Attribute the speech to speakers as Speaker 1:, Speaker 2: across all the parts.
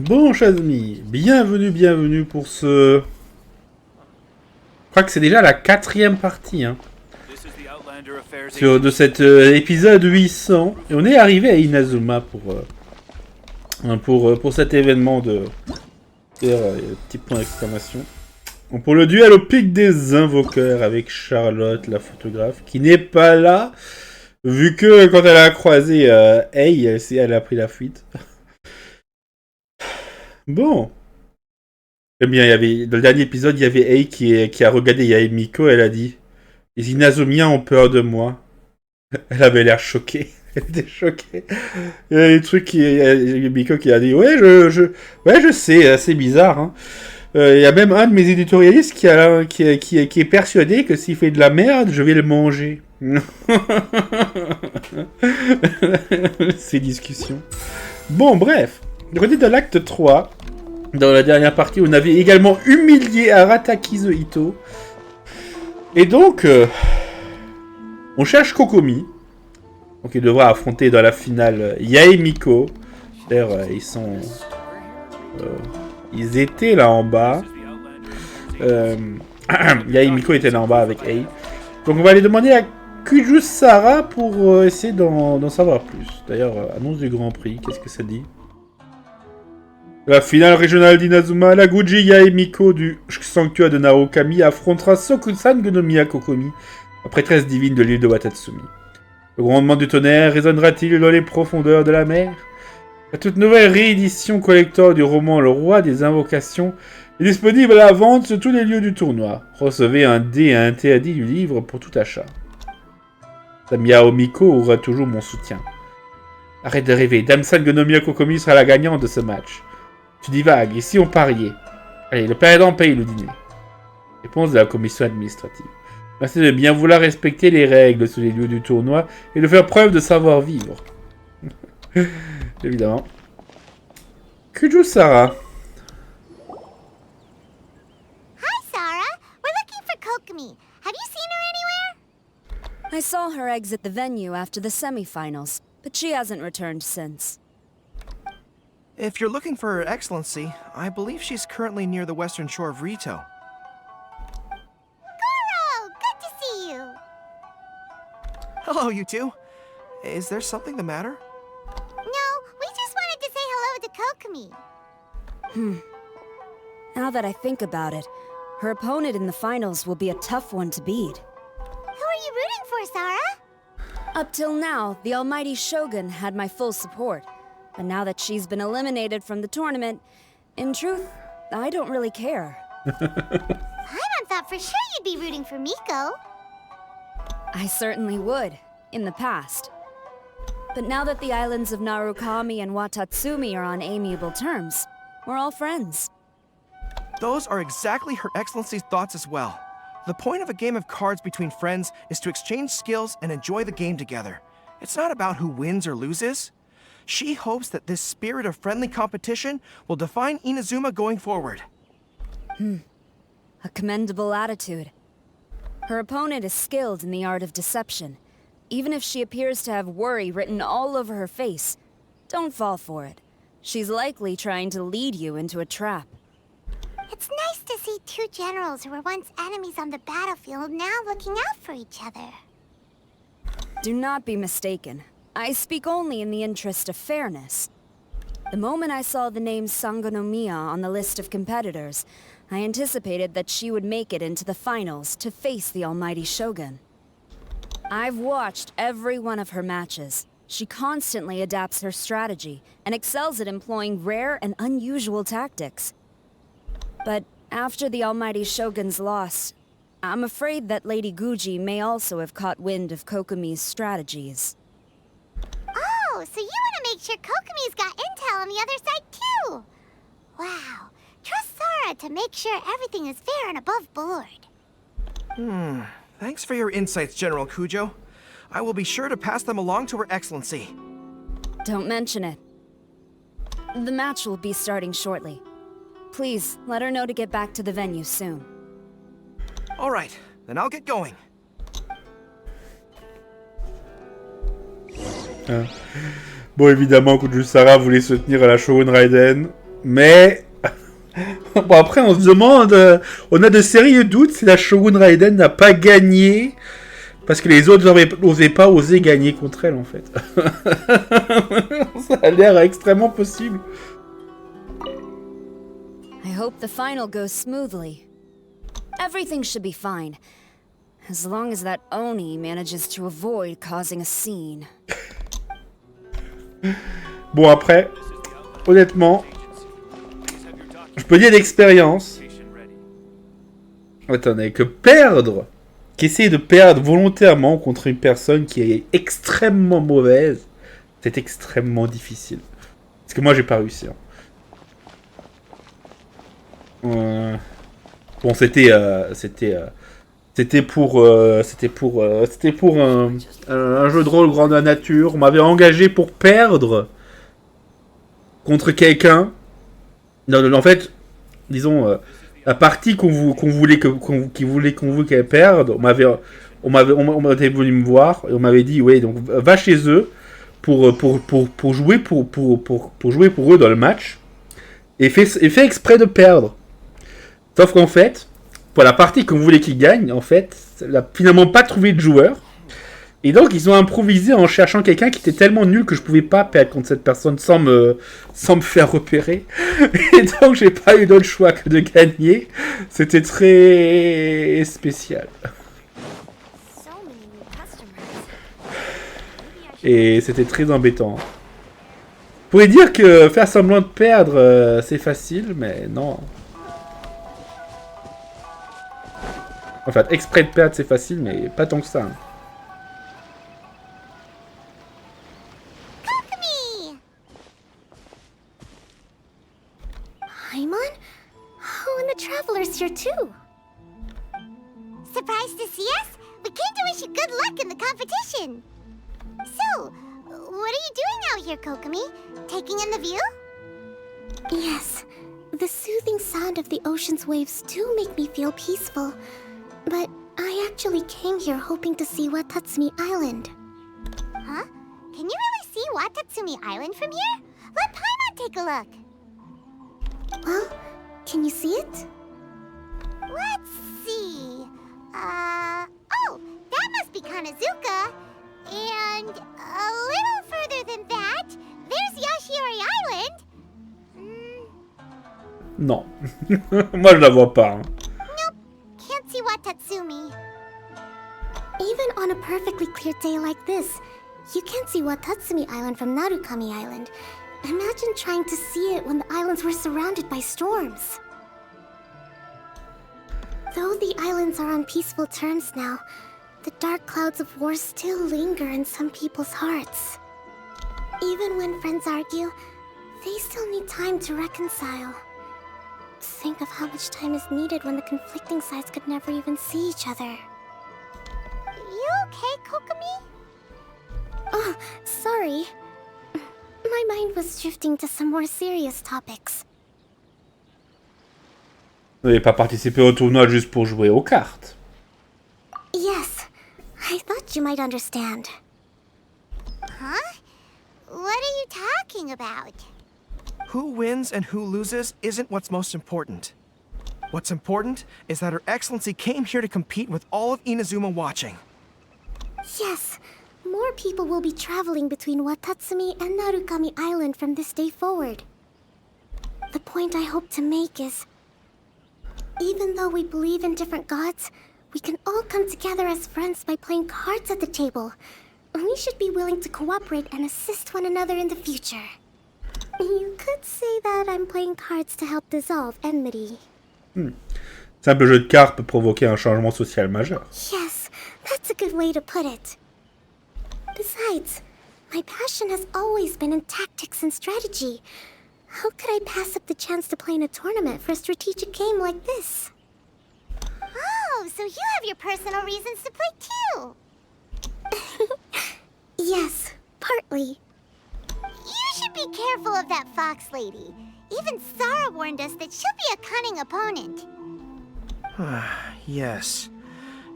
Speaker 1: Bon, chers amis, bienvenue pour ce... Je crois que c'est déjà la 4e partie de cet épisode 800. Et on est arrivé à Inazuma pour cet événement de... petit point d'exclamation. Pour le duel au pic des invoqueurs avec Charlotte, la photographe, qui n'est pas là, vu que quand elle a croisé Ei, elle a pris la fuite. Bon. Eh bien, dans le dernier épisode, il y avait Ei qui a regardé Yae Miko, elle a dit « Les Inazumiens ont peur de moi. » Elle avait l'air choquée. Elle était choquée. Il y a des trucs Miko qui a dit « Ouais, je sais, c'est bizarre. Hein. » Il y a même un de mes éditorialistes qui est persuadé que s'il fait de la merde, je vais le manger. Ces discussions. Bon, bref. Du côté de l'acte 3, dans la dernière partie, on avait également humilié Aratakizo Itto. Et donc, on cherche Kokomi. Donc il devra affronter dans la finale Yae Miko. D'ailleurs, ils étaient là en bas. Yae Miko était là en bas avec Ei. Donc on va aller demander à Kujusara pour essayer d'en savoir plus. D'ailleurs, annonce du Grand Prix, qu'est-ce que ça dit? La finale régionale d'Inazuma, la Guji Yae Miko du sanctuaire de Naokami affrontera Sokusan Gonomiya Kokomi, la prêtresse divine de l'île de Watatsumi. Le grondement du tonnerre résonnera-t-il dans les profondeurs de la mer? La toute nouvelle réédition collector du roman Le Roi des Invocations est disponible à la vente sur tous les lieux du tournoi. Recevez un dé interdit du livre pour tout achat. Samia Miko aura toujours mon soutien. Arrête de rêver, Dame-san Gonomiya Kokomi sera la gagnante de ce match. Tu divagues, ici on pariait. Allez, le perdant paye le dîner. Réponse de la commission administrative. Merci de bien vouloir respecter les règles sur les lieux du tournoi et de faire preuve de savoir-vivre. Évidemment. Kujusara.
Speaker 2: Hi, Sarah. We're looking for Kokomi. Have you seen her anywhere?
Speaker 3: I saw her exit the venue after the semifinals, but she hasn't returned since.
Speaker 4: If you're looking for Her Excellency, I believe she's currently near the western shore of Rito.
Speaker 2: Goro! Good to see you!
Speaker 4: Hello, you two. Is there something the matter?
Speaker 2: No, we just wanted to say hello to Kokomi.
Speaker 3: Now that I think about it, her opponent in the finals will be a tough one to beat.
Speaker 2: Who are you rooting for, Sarah?
Speaker 3: Up till now, the almighty Shogun had my full support. But now that she's been eliminated from the tournament, in truth, I don't really care.
Speaker 2: Paimon thought for sure you'd be rooting for Miko.
Speaker 3: I certainly would, in the past. But now that the islands of Narukami and Watatsumi are on amiable terms, we're all friends.
Speaker 4: Those are exactly Her Excellency's thoughts as well. The point of a game of cards between friends is to exchange skills and enjoy the game together. It's not about who wins or loses. She hopes that this spirit of friendly competition will define Inazuma going forward.
Speaker 3: A commendable attitude. Her opponent is skilled in the art of deception. Even if she appears to have worry written all over her face, don't fall for it. She's likely trying to lead you into a trap.
Speaker 2: It's nice to see two generals who were once enemies on the battlefield now looking out for each other.
Speaker 3: Do not be mistaken. I speak only in the interest of fairness. The moment I saw the name Sangonomiya on the list of competitors, I anticipated that she would make it into the finals to face the almighty Shogun. I've watched every one of her matches. She constantly adapts her strategy and excels at employing rare and unusual tactics. But after the almighty Shogun's loss, I'm afraid that Lady Guji may also have caught wind of Kokomi's strategies.
Speaker 2: Oh, so you want to make sure Kokomi's got intel on the other side too? Wow. Trust Sarah to make sure everything is fair and above board.
Speaker 4: Thanks for your insights, General Kujo. I will be sure to pass them along to Her Excellency.
Speaker 3: Don't mention it. The match will be starting shortly. Please, let her know to get back to the venue soon.
Speaker 4: All right, then I'll get going.
Speaker 1: Bon, évidemment, Kujusara voulait se tenir à la Shogun Raiden. Mais... bon, après, on se demande... on a de sérieux doutes si la Shogun Raiden n'a pas gagné... Parce que les autres n'osaient pas oser gagner contre elle, en fait. Ça a l'air extrêmement possible.
Speaker 3: I hope the final goes smoothly. Everything should be fine. As long as that Oni manages to avoid causing a scene.
Speaker 1: Bon, après, honnêtement, je peux dire d'expérience. Attendez, qu'essayer de perdre volontairement contre une personne qui est extrêmement mauvaise, c'est extrêmement difficile. Parce que moi, j'ai pas réussi. Bon, c'était pour un jeu de rôle grandeur nature. On m'avait engagé pour perdre contre quelqu'un. Non, en fait, disons, la partie qu'on voulait qu'elle perde, on m'avait venu me voir et on m'avait dit, ouais, donc va chez eux pour jouer pour eux dans le match et fais exprès de perdre. Sauf qu'en fait, pour la partie qu'on voulait qu'ils gagnent, en fait, elle n'a finalement pas trouvé de joueur. Et donc, ils ont improvisé en cherchant quelqu'un qui était tellement nul que je pouvais pas perdre contre cette personne sans me faire repérer. Et donc, j'ai pas eu d'autre choix que de gagner. C'était très spécial. Et c'était très embêtant. Vous pouvez dire que faire semblant de perdre, c'est facile, mais non. Enfin, exprès de perdre, c'est facile, mais pas tant que ça.
Speaker 2: Kokomi! Paimon? Oh, and the Traveler's here too. Surprised to see us? We came to wish you good luck in the competition. So, what are you doing out here, Kokomi? Taking in the view? Yes. The soothing sound of the ocean's waves do make me feel peaceful. But I actually came here hoping to see Watatsumi Island. Huh? Can you really see Watatsumi Island from here? Let Paimon take a look. Well, can you see it? Let's see. Oh, that must be Kanazuka. And a little further than that, there's Yashiori Island.
Speaker 1: Non. Moi, je la vois pas. Hein.
Speaker 2: Can't see Watatsumi. Even on a perfectly clear day like this, you can't see Watatsumi Island from Narukami Island. Imagine trying to see it when the islands were surrounded by storms. Though the islands are on peaceful terms now, the dark clouds of war still linger in some people's hearts. Even when friends argue, they still need time to reconcile. Think of how much time is needed when the conflicting sides could never even see each other. You okay, Kokomi? Oh, sorry. My mind was drifting to some more serious topics.
Speaker 1: Vous n'avez pas participé au tournoi juste pour jouer aux cartes.
Speaker 2: Yes, I thought you might understand. Huh? What are you talking about?
Speaker 4: Who wins and who loses isn't what's most important. What's important is that Her Excellency came here to compete with all of Inazuma watching.
Speaker 2: Yes, more people will be traveling between Watatsumi and Narukami Island from this day forward. The point I hope to make is, even though we believe in different gods, we can all come together as friends by playing cards at the table. We should be willing to cooperate and assist one another in the future. You could say that I'm playing cards to help dissolve enmity.
Speaker 1: Simple jeu de cartes peut provoquer un changement social majeur.
Speaker 2: Yes, that's a good way to put it. Besides, my passion has always been in tactics and strategy. How could I pass up the chance to play in a tournament for a strategic game like this? Oh, so you have your personal reasons to play too? Yes, partly. You should be careful of that fox lady. Even Sarah warned us that she'll be a cunning opponent.
Speaker 4: Yes.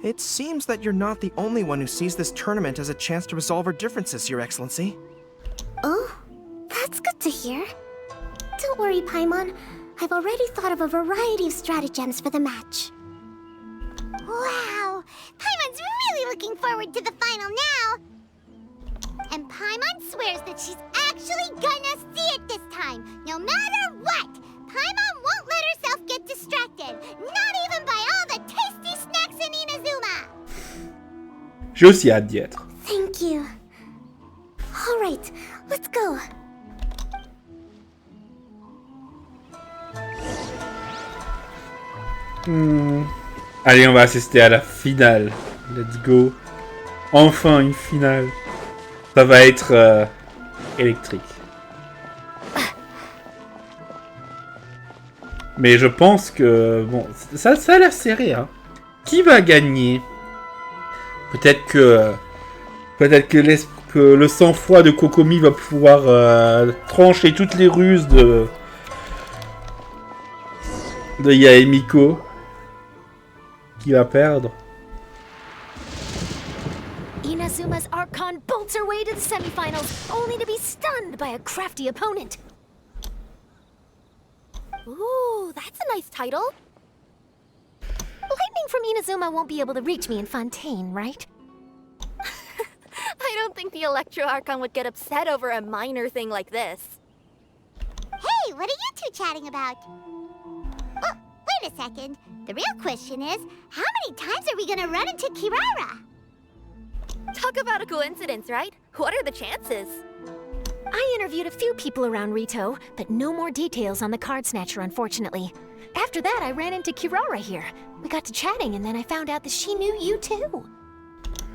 Speaker 4: It seems that you're not the only one who sees this tournament as a chance to resolve our differences, Your Excellency.
Speaker 2: Oh, that's good to hear. Don't Don't worry, Paimon. I've already thought of a variety of stratagems for the match. Wow! Paimon's really looking forward to the final now! And Paimon swears that she's actually gonna see it this time, no matter what! Paimon won't let herself get distracted, not even by all the tasty snacks in Inazuma!
Speaker 1: J'ai aussi hâte d'y être.
Speaker 2: Thank you. Alright, let's go.
Speaker 1: Allez, on va assister à la finale. Let's go. Enfin une finale. Ça va être électrique. Mais je pense que... Bon, ça a l'air serré, hein. Qui va gagner? Peut-être que le sang-froid de Kokomi va pouvoir trancher toutes les ruses de Yaemiko. Qui va perdre?
Speaker 5: Inazuma's Archon bolts her way to the semifinals, only to be stunned by a crafty opponent. Ooh, that's a nice title. Lightning from Inazuma won't be able to reach me in Fontaine, right? I don't think the Electro Archon would get upset over a minor thing like this.
Speaker 2: Hey, what are you two chatting about? Oh, wait a second. The real question is, how many times are we gonna run into Kirara?
Speaker 5: Talk about a coincidence, right? What are the chances? I interviewed a few people around Rito, but no more details on the card snatcher, unfortunately. After that, I ran into Kirara here. We got to chatting, and then I found out that she knew you too.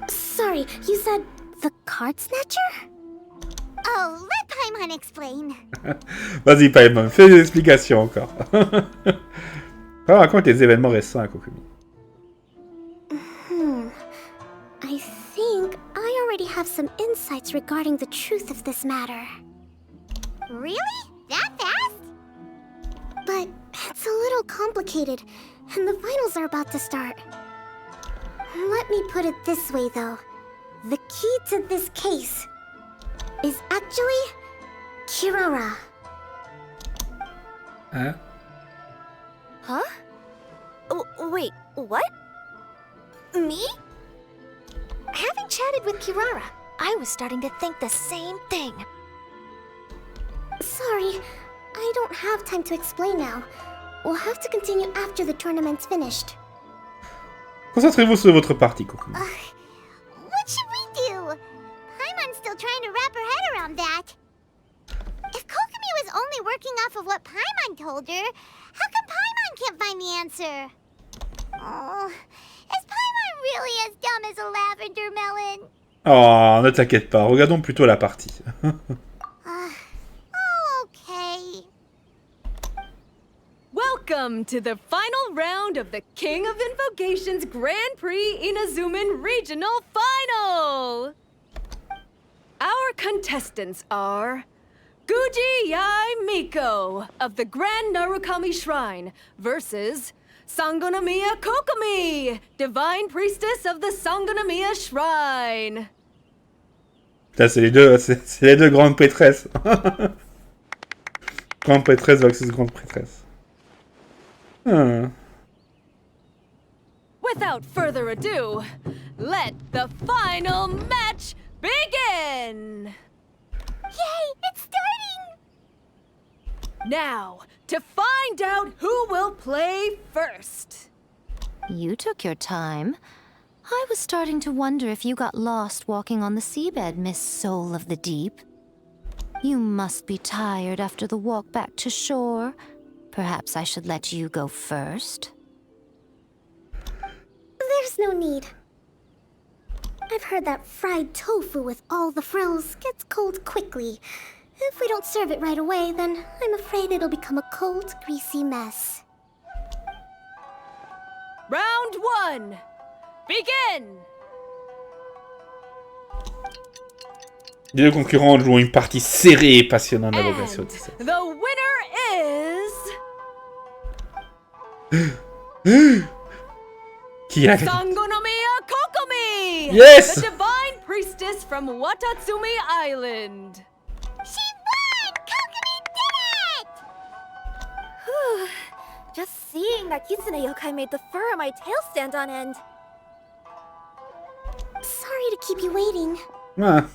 Speaker 2: Sorry, you said the card snatcher? Oh, let Paimon explain.
Speaker 1: Vas-y, Paimon, fais des explications encore. Raconte les événements récents à Kokomi.
Speaker 2: I think I already have some insights regarding the truth of this matter. Really? That fast? But it's a little complicated, and the finals are about to start. Let me put it this way, though. The key to this case is actually Kirara.
Speaker 1: Hein?
Speaker 5: Huh? Wait, what? Me? Having chatted with Kirara, I was starting to think the same thing.
Speaker 2: Sorry, I don't have time to explain now. We'll have to continue after the tournament's finished.
Speaker 1: Concentrez-vous sur votre partie, Kokomi.
Speaker 2: What should we do? Paimon's still trying to wrap her head around that. If Kokomi was only working off of what Paimon told her, how come Paimon can't find the answer? Oh, is Paimon really as dumb as a lavender melon?
Speaker 1: Oh, ne t'inquiète pas, regardons plutôt la partie.
Speaker 2: Okay.
Speaker 3: Welcome to the final round of the King of Invocations Grand Prix Inazuman Regional Final! Our contestants are Guji Yai Miko of the Grand Narukami Shrine versus Sangonomiya Kokomi, Divine Priestess of the Sangonomiya Shrine.
Speaker 1: Là, c'est les deux grandes prêtresses. Grande prêtresse versus grande prêtresse.
Speaker 3: Without further ado, let the final match begin!
Speaker 2: Yay, it's starting!
Speaker 3: Now, to find out who will play first.
Speaker 5: You took your time. I was starting to wonder if you got lost walking on the seabed, Miss Soul of the Deep. You must be tired after the walk back to shore. Perhaps I should let you go first.
Speaker 2: There's no need. I've heard that fried tofu with all the frills gets cold quickly. If we don't serve it right away, then I'm afraid it'll become a cold, greasy mess.
Speaker 3: Round one, begin!
Speaker 1: Les deux concurrents jouent une partie serrée et passionnante
Speaker 3: And
Speaker 1: d'Invocation.
Speaker 3: the winner is...
Speaker 1: Qui a gagné?
Speaker 3: Sangonomiya Kokomi!
Speaker 1: Yes!
Speaker 3: The Divine Priestess from Watatsumi Island!
Speaker 2: She won! Kokomi did it!
Speaker 5: seeing that Kitsune yokai made the fur on my tail stand on end.
Speaker 2: Sorry to keep you waiting.
Speaker 1: Ah.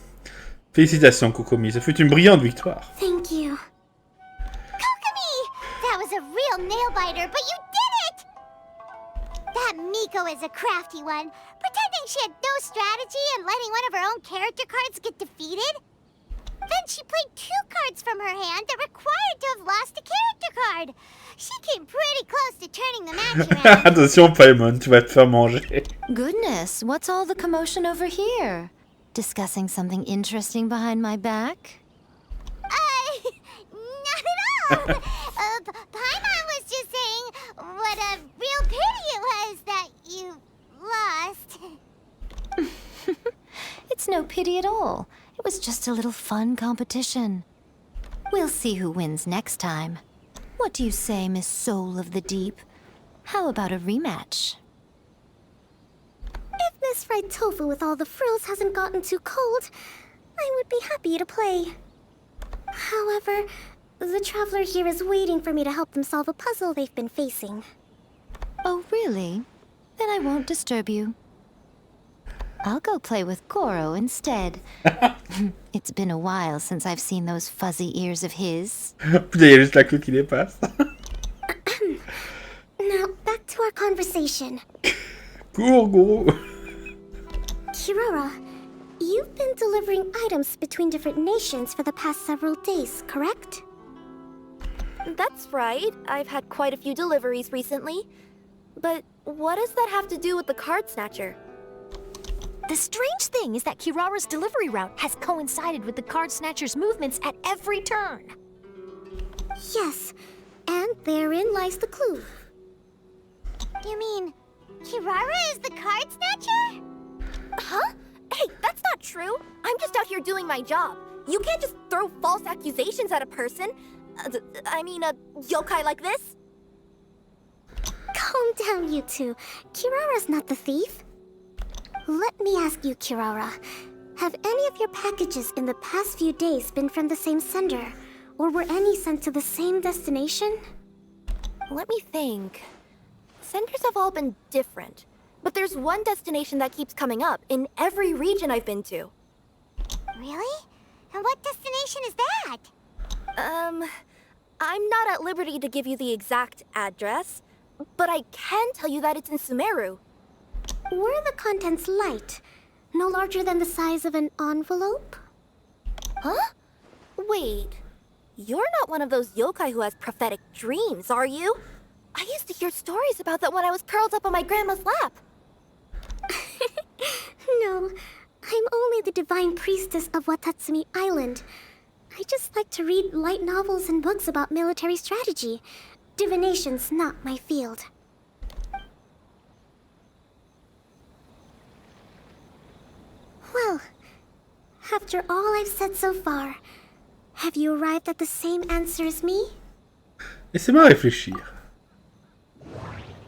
Speaker 1: Félicitations, Kokomi. Ça fut une brillante victoire.
Speaker 2: Thank you. Kokomi! That was a real nail-biter, but you did it! That Miko is a crafty one, pretending she had no strategy and letting one of her own character cards get defeated. Then she played 2 cards from her hand that required to have lost a character card. She came pretty close to turning the match around.
Speaker 1: Attention, Paimon, tu vas te faire manger.
Speaker 6: Goodness, what's all the commotion over here? Discussing something interesting behind my back?
Speaker 2: Not at all. Paimon was just saying what a real pity it was that you lost.
Speaker 6: It's no pity at all. It was just a little fun competition. We'll see who wins next time. What do you say, Miss Soul of the Deep? How about a rematch?
Speaker 2: If Miss Fried Tofu with all the frills hasn't gotten too cold, I would be happy to play. However, the traveler here is waiting for me to help them solve a puzzle they've been facing.
Speaker 6: Oh, really? Then I won't disturb you. I'll go play with Goro instead. It's been a while since I've seen those fuzzy ears of his.
Speaker 1: Putain, il y a juste la queue qui dépasse.
Speaker 2: Now, back to our conversation.
Speaker 1: Cours, Goro.
Speaker 2: Kirara, you've been delivering items between different nations for the past several days, correct?
Speaker 5: That's right. I've had quite a few deliveries recently. But what does that have to do with the card snatcher?
Speaker 6: The strange thing is that Kirara's delivery route has coincided with the card snatcher's movements at every turn.
Speaker 2: Yes, and therein lies the clue. You mean, Kirara is the card snatcher?
Speaker 5: Huh? Hey, that's not true. I'm just out here doing my job. You can't just throw false accusations at a person. I mean, a yokai like this.
Speaker 2: Calm down, you two. Kirara's not the thief. Let me ask you, Kirara. Have any of your packages in the past few days been from the same sender? Or were any sent to the same destination?
Speaker 5: Let me think. Senders have all been different. But there's one destination that keeps coming up in every region I've been to.
Speaker 2: Really? And what destination is that?
Speaker 5: I'm not at liberty to give you the exact address, but I can tell you that it's in Sumeru.
Speaker 2: Were the contents light? No larger than the size of an envelope?
Speaker 5: Huh? Wait. You're not one of those yokai who has prophetic dreams, are you? I used to hear stories about that when I was curled up on my grandma's lap.
Speaker 2: No, I'm only the divine priestess of Watatsumi Island. I just like to read light novels and books about military strategy. Divination's not my field. Well, after all I've said so far, have you arrived at the same answer as me?
Speaker 1: Laissez-moi réfléchir.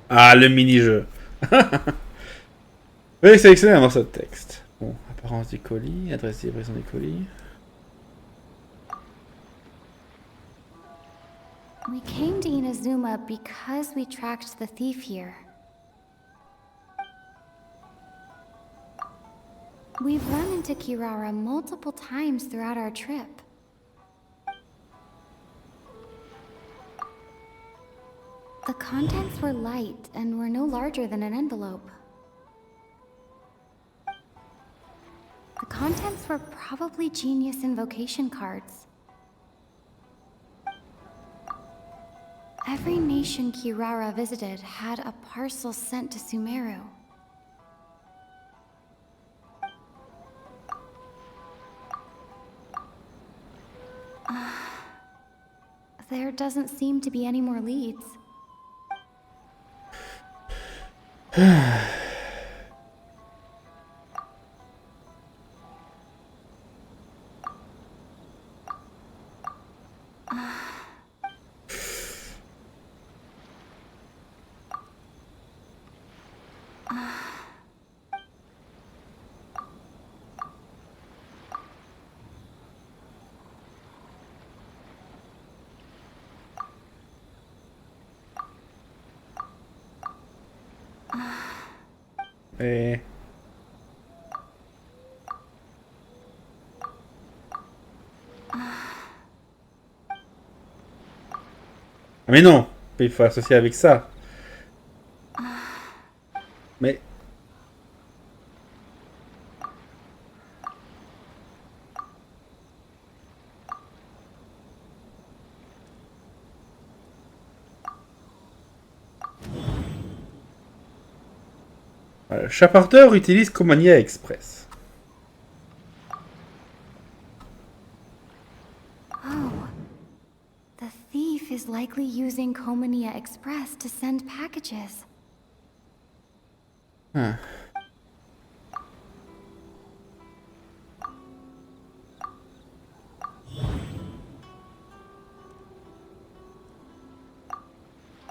Speaker 1: Ah, le mini-jeu. Veuillez sélectionner un morceau de texte. Bon, apparence des colis, adresse de livraison des colis.
Speaker 7: We came to Inazuma because we tracked the thief here. We've run into Kirara multiple times throughout our trip. The contents were light and were no larger than an envelope. The contents were probably genius invocation cards. Every nation Kirara visited had a parcel sent to Sumeru. There doesn't seem to be any more leads.
Speaker 1: Et... Ah mais non, il faut associer avec ça. Mais... Voilà, Chaparteur utilise Kokomi Express.
Speaker 7: Oh. The thief is likely using Kokomi Express to send packages.
Speaker 1: Ah.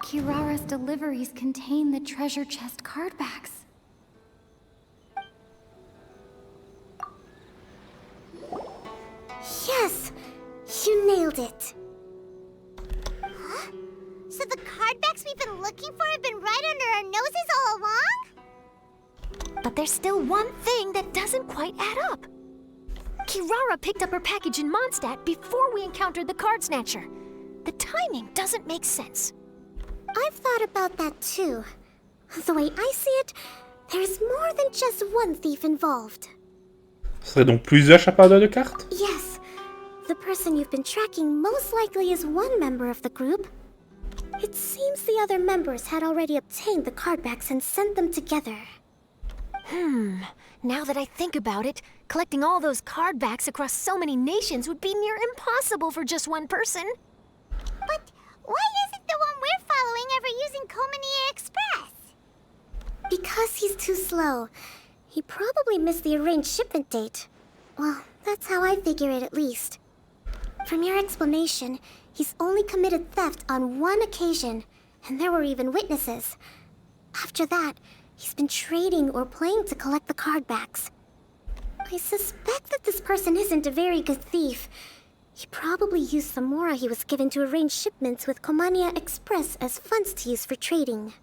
Speaker 7: Kirara's deliveries contain the treasure chest cardbacks.
Speaker 2: Yes! You nailed it! Huh? So the cardbacks we've been looking for have been right under our noses all along?
Speaker 5: But there's still one thing that doesn't quite add up. Kirara picked up her package in Mondstadt before we encountered the card snatcher. The timing doesn't make sense.
Speaker 2: I've thought about that too. The way I see it, there's more than just one thief involved.
Speaker 1: Ce serait donc plusieurs chapardateurs de cartes?
Speaker 2: Yes. The person you've been tracking most likely is one member of the group. It seems the other members had already obtained the cardbacks and sent them together.
Speaker 5: Now that I think about it, collecting all those cardbacks across so many nations would be near impossible for just one person.
Speaker 2: But why isn't the one we're following ever using Kokomi Express? Because he's too slow. He probably missed the arranged shipment date. Well, that's how I figure it at least. From your explanation, he's only committed theft on one occasion, and there were even witnesses. After that, he's been trading or playing to collect the cardbacks. I suspect that this person isn't a very good thief. He probably used the mora he was given to arrange shipments with Kokomi Express as funds to use for trading.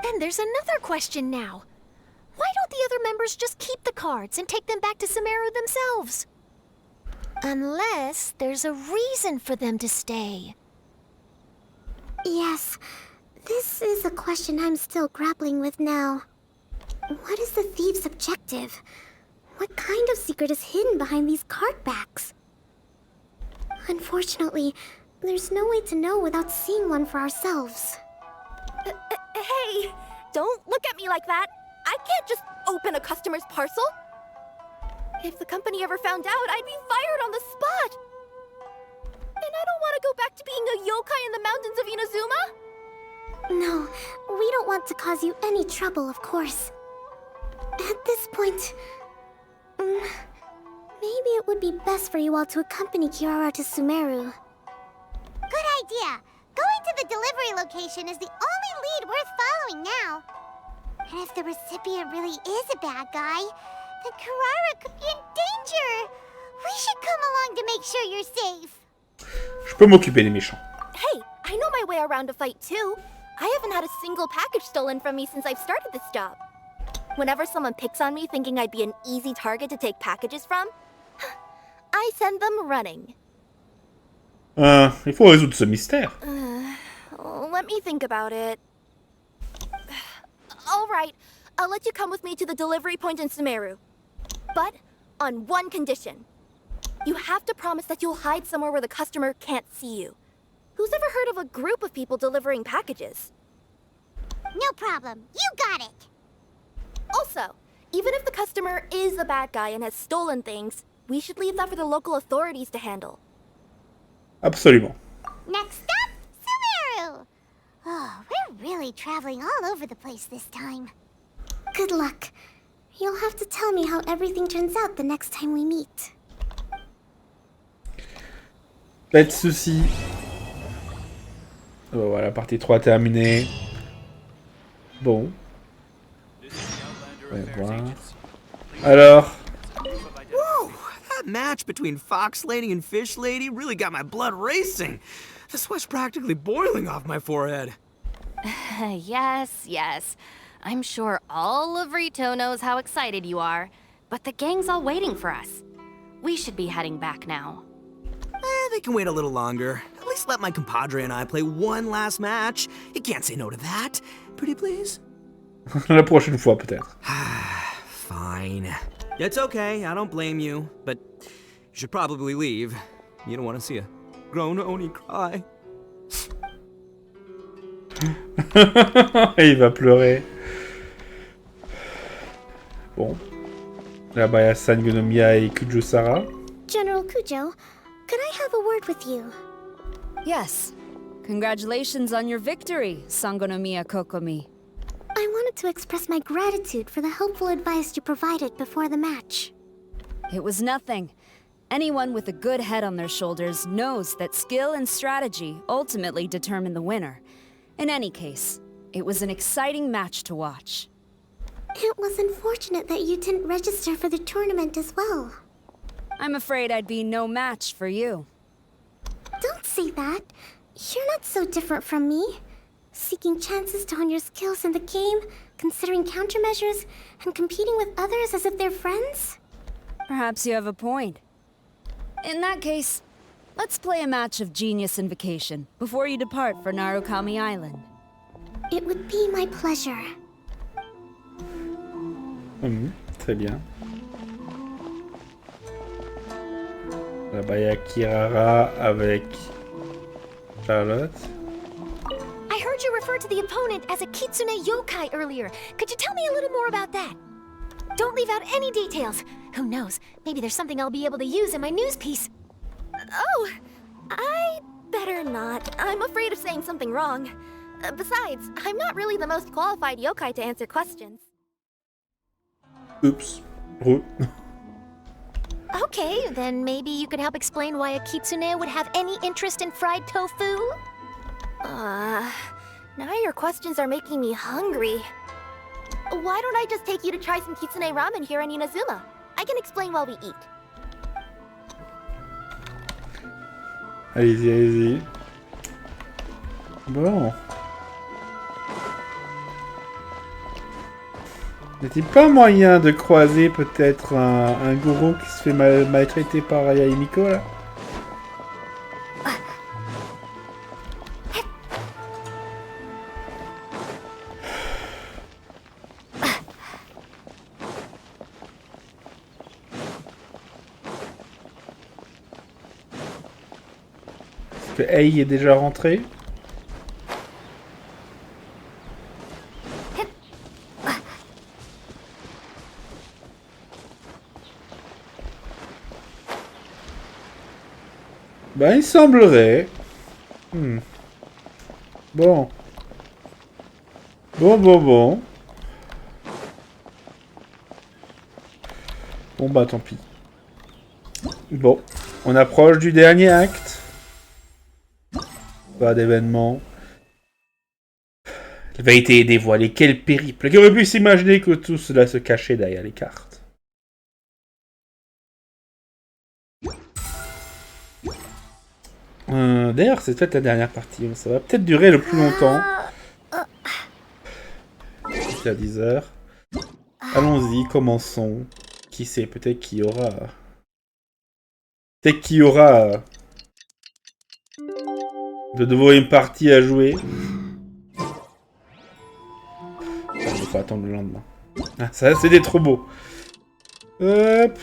Speaker 5: Then there's another question now. Why don't the other members just keep the cards and take them back to Sumeru themselves? Unless there's a reason for them to stay.
Speaker 2: Yes, this is a question I'm still grappling with now. What is the thief's objective? What kind of secret is hidden behind these cardbacks? Unfortunately, there's no way to know without seeing one for ourselves.
Speaker 5: Hey, don't look at me like that. I can't just open a customer's parcel. If the company ever found out, I'd be fired on the spot. And I don't want to go back to being a yokai in the mountains of Inazuma.
Speaker 2: No, we don't want to cause you any trouble, of course. At this point, maybe it would be best for you all to accompany Kirara to Sumeru. Good idea. Going to the delivery location is the only lead worth following now. And if the recipient really is a bad guy, then Kirara could be in danger. We should come along to make sure you're safe.
Speaker 1: Je peux m'occuper des méchants.
Speaker 5: Hey, I know my way around a fight too. I haven't had a single package stolen from me since I've started this job. Whenever someone picks on me thinking I'd be an easy target to take packages from, I send them running.
Speaker 1: Il faut résoudre ce mystère.
Speaker 5: Let me think about it. All right, I'll let you come with me to the delivery point in Sumeru. But on one condition. You have to promise that you'll hide somewhere where the customer can't see you. Who's ever heard of a group of people delivering packages?
Speaker 2: No problem. You got it.
Speaker 5: Also, even if the customer is a bad guy and has stolen things, we should leave that for the local authorities to handle.
Speaker 1: Absolument.
Speaker 2: Next up, Sumeru! Oh, we're really traveling all over the place this time. Good luck. You'll have to tell me how everything turns out the next time we meet.
Speaker 1: Pas de soucis. Oh, voilà, partie 3 terminée. Bon. On va voir. Alors.
Speaker 4: Whoa! That match between Fox Lady and Fish Lady really got my blood racing. The sweat's practically boiling off my forehead.
Speaker 8: Yes. I'm sure all of Rito knows how excited you are, but the gang's all waiting for us. We should be heading back now.
Speaker 9: They can wait a little longer. At least let my compadre and I play one last match. You can't say no to that. Pretty please?
Speaker 1: La prochaine fois, peut-être.
Speaker 9: Fine. It's okay, I don't blame you. But you should probably leave. You don't want to see a grown Oni cry.
Speaker 1: Il va pleurer. Bon. Là-bas, il y a Sangonomiya et Kujo-Sara.
Speaker 2: General Kujo, could I have a word with you?
Speaker 3: Yes. Congratulations on your victory, Sangonomiya Kokomi.
Speaker 2: I wanted to express my gratitude for the helpful advice you provided before the match.
Speaker 3: It was nothing. Anyone with a good head on their shoulders knows that skill and strategy ultimately determine the winner. In any case, it was an exciting match to watch.
Speaker 2: It was unfortunate that you didn't register for the tournament as well.
Speaker 3: I'm afraid I'd be no match for you.
Speaker 2: Don't say that. You're not so different from me. Seeking chances to hone your skills in the game, considering countermeasures, and competing with others as if they're friends?
Speaker 3: Perhaps you have a point. In that case, let's play a match of Genius Invocation before you depart for Narukami Island.
Speaker 2: It would be my pleasure.
Speaker 1: Très bien. Là-bas, il y a Kirara avec Charlotte.
Speaker 5: I heard you refer to the opponent as a kitsune yokai earlier. Could you tell me a little more about that? Don't leave out any details. Who knows, maybe there's something I'll be able to use in my news piece. Oh, I better not. I'm afraid of saying something wrong. Besides, I'm not really the most qualified yokai to answer questions.
Speaker 1: Oops.
Speaker 5: Okay, then maybe you could help explain why a kitsune would have any interest in fried tofu? Now your questions are making me hungry. Why don't I just take you to try some kitsune ramen here in Inazuma? I can explain while we eat.
Speaker 1: Allez-y, allez-y. Bon. N'est-il pas moyen de croiser peut-être un gourou qui se fait maltraiter par Yaimiko là? Est-ce que Ei est déjà rentré? Ben, il semblerait. Bon. Bon. Bon, bah, tant pis. Bon. On approche du dernier acte. Pas d'événement. La vérité est dévoilée. Quel périple. Qui aurait pu s'imaginer que tout cela se cachait derrière les cartes. D'ailleurs, c'est peut-être la dernière partie. Ça va peut-être durer le plus longtemps. C'est à 10 h. Allons-y, commençons. Qui sait, peut-être qu'il y aura... Peut-être qu'il y aura... de nouveau une partie à jouer. Il faut attendre le lendemain. Ah, ça, c'était trop beau. Hop.